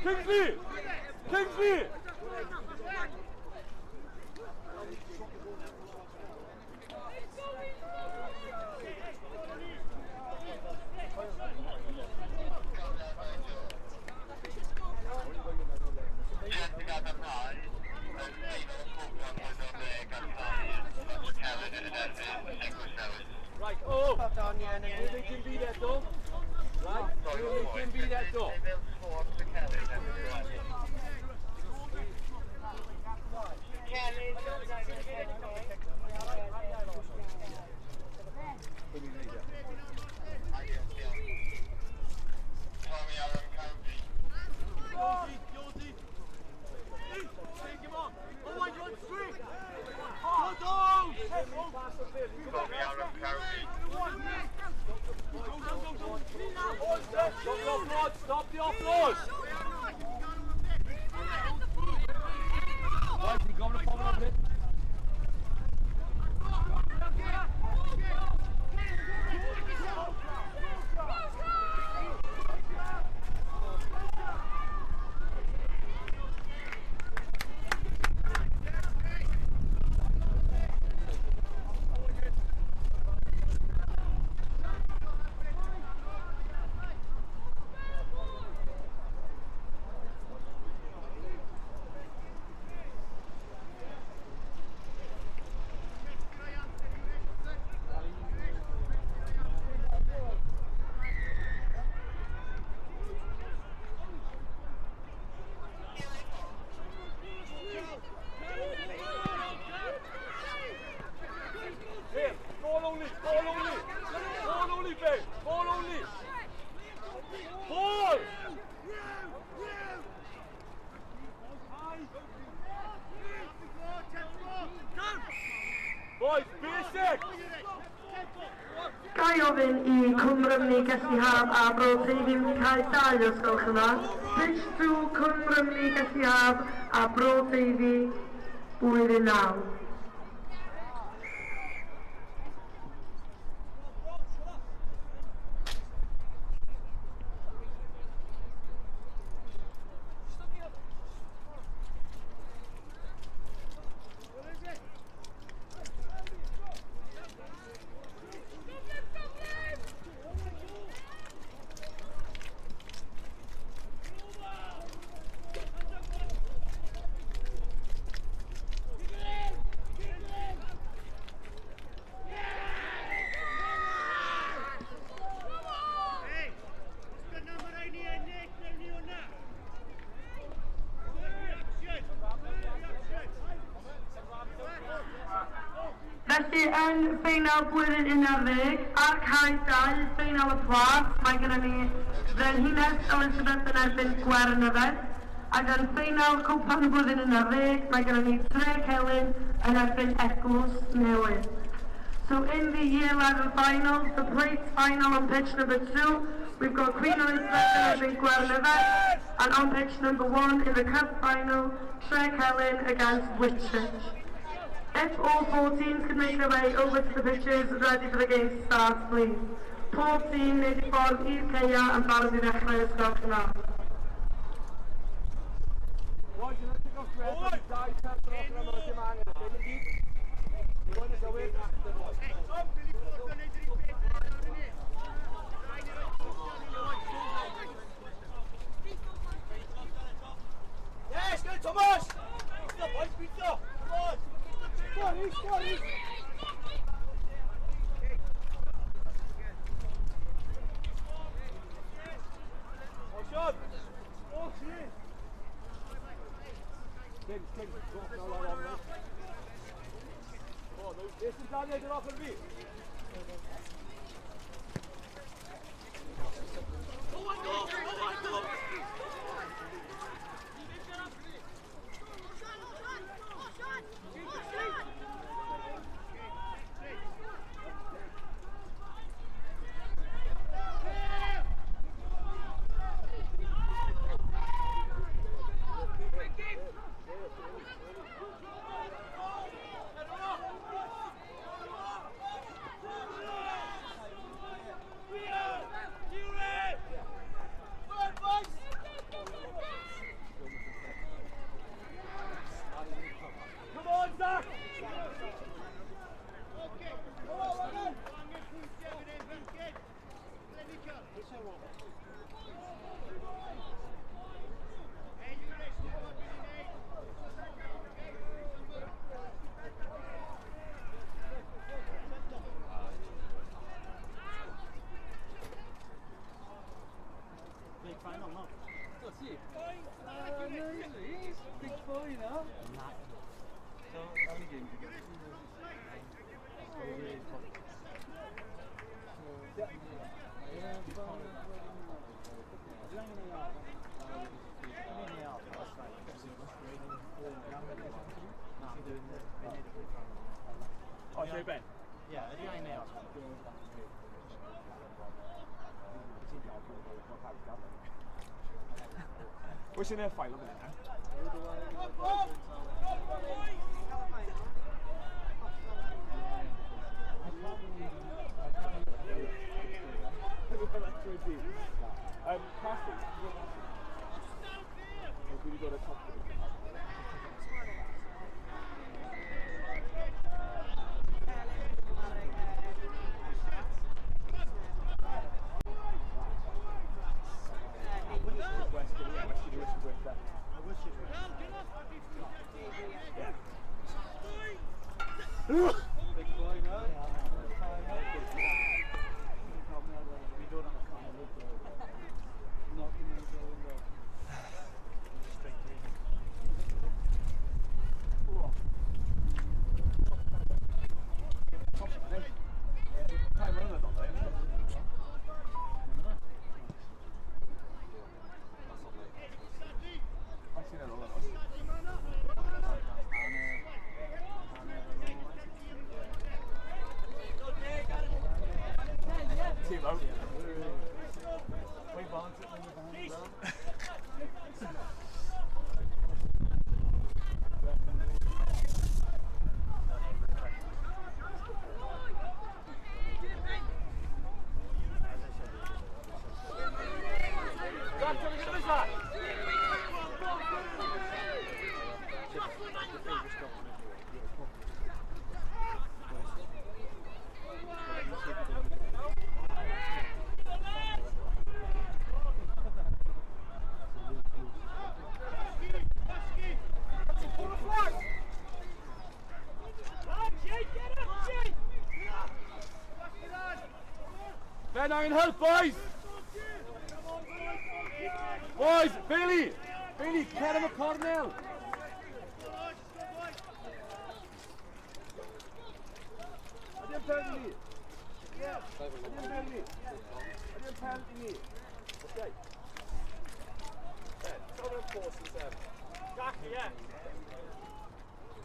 Kingsley! Kingsley! Right, oh! They can be that though. Right? They can be that though. Stop the offload! Right, you going to follow up it? Ball only, babe. Ball only. Ball! Boys, basic! Ga i ofyn I Cwmrymni Gellihaf a Bro Teifi cael 2 os gwelwch yna. Pitch to Cwmrymni Gellihaf a Bro Teifi blwyddyn 9. Felly yn ffeinal blwyddyn 11 ar cae 2 ffeinal y plas mae gennym ni Frenhines Elizabeth yn erbyn Gwernefedd ac yn ffeinal cwpan y blwyddyn 11 mae gennym ni Treg Helyn yn erbyn Eglwys Newydd. So in the year 11 finals, the plates final on pitch number 2, we've got Queen Elizabeth in erbyn Gwernefedd and on pitch number 1 in the cup final, Treg Helyn against Whitchurch. If all 4 teams can make their way over to the pitches ready for the game to start, please. Pob team wneud I ffordd i'r ceia yn barod I ddechrau ysgolch yna. Yes, good Thomas! Pizza, boys, pizza! Come on! Go on, East! Oh, Sean! Oh, shit! King, go off now, lad. Oh, no, this is down there, they're off on me. Go! sì. Big boy, no? So, how many games you got? Oh, show Ben? Yeah, the guy now. What's in their file of it now? Cassie, we got a top. Big boy, no? We don't have a car. Not in the window. Straight to Team out. We balanced it when we balanced it. Ben, I can help, boys! Boys, Bailey! Bailey, get him a Cornell! Andiamo penalty! Yeah! Andiamo penalty! Andiamo penalty! Okay. Ben, tell them forces them. Jackie, yeah.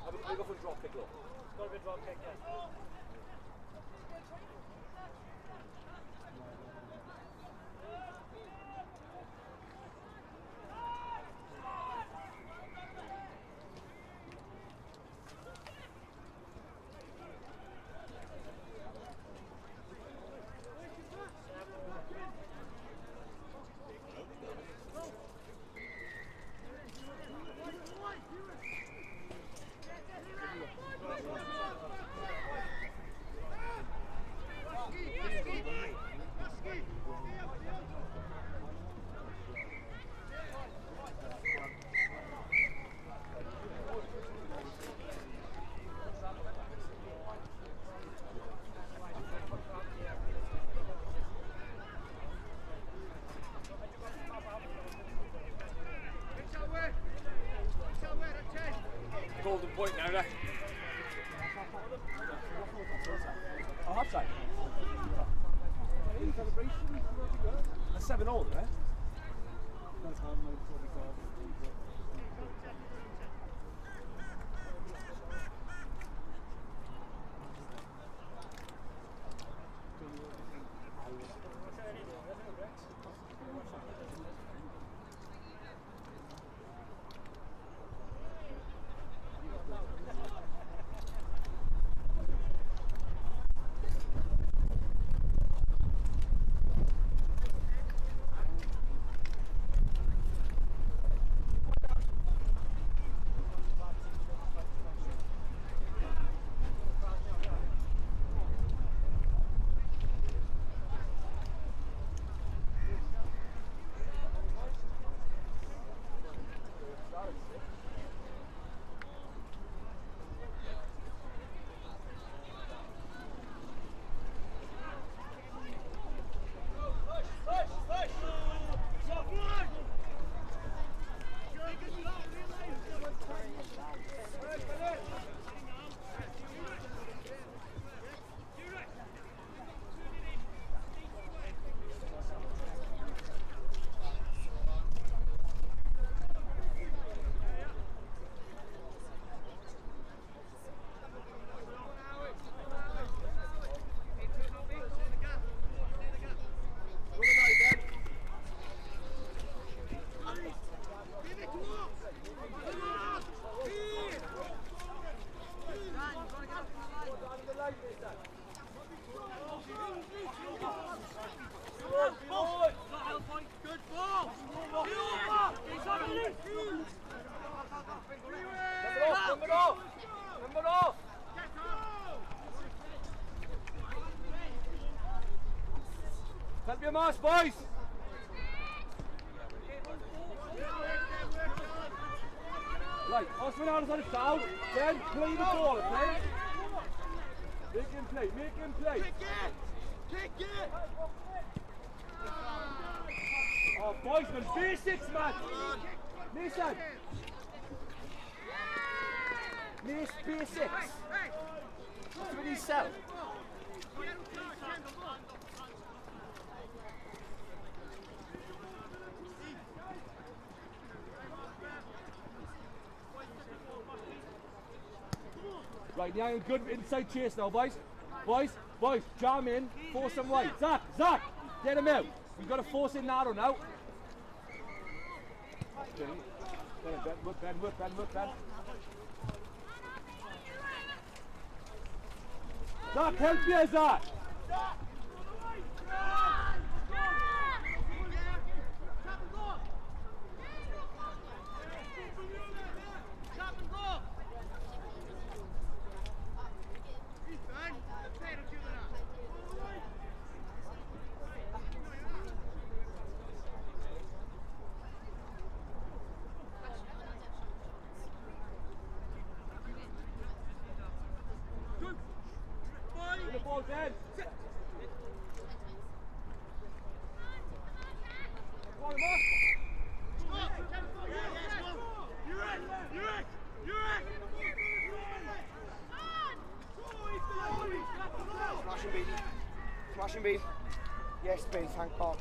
Have a go for a drop kick, look. It's got to be a drop kick, yeah. Golden point now, there. Oh, half time. That's 7-all, eh? That's how much Get Mars, boys! Right, Osman Adams on his down. Then play the ball, okay? Make him play, make him play. Kick it! Oh, boys, man, basics, man. Mason. Mace basics. That's what he said. Right, now good inside chase now, boys. Boys, jam in, force him right. Zach, get him out. We've got to force in narrow now. Whip, Ben. Zach, help me, Zach. The ball dead. Come on, Mark. Smashing beat. Yes, please, thank God.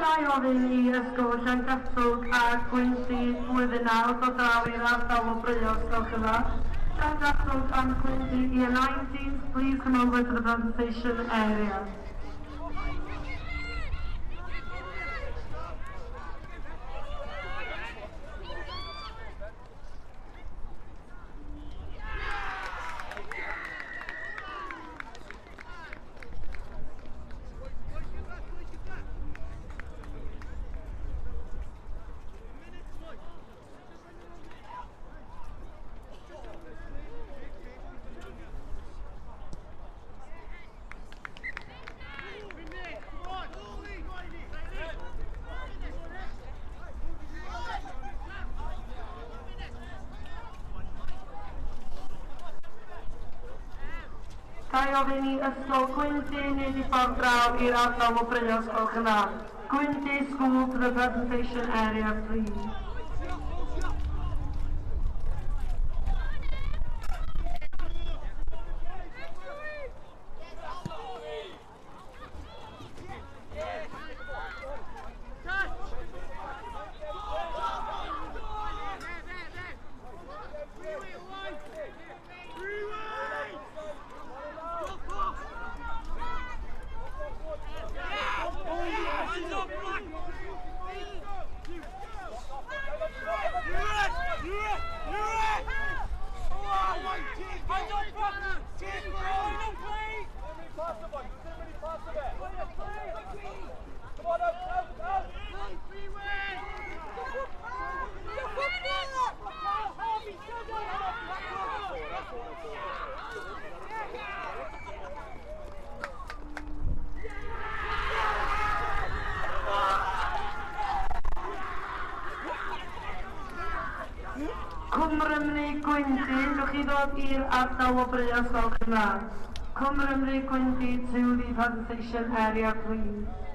Gai ofyn i ysgol Llangatwg a Gwynti blwyddyn nawr dod draw i'r ardal o Brio's gwelwch yn dda. Llangatwg and Gwynti year 19, please come over to the presentation area. Gai ofyn i ysgol Gwynti nid i ffordd draw i'r ardal o Brio's gwelwch yn dda. Gwynti school to the presentation area, please. Cwmrymni Gwynti, gewch chi ddod i'r ardal o Brio's gwelwch yn dda. Cwmrymni Gwynti to the presentation area, please.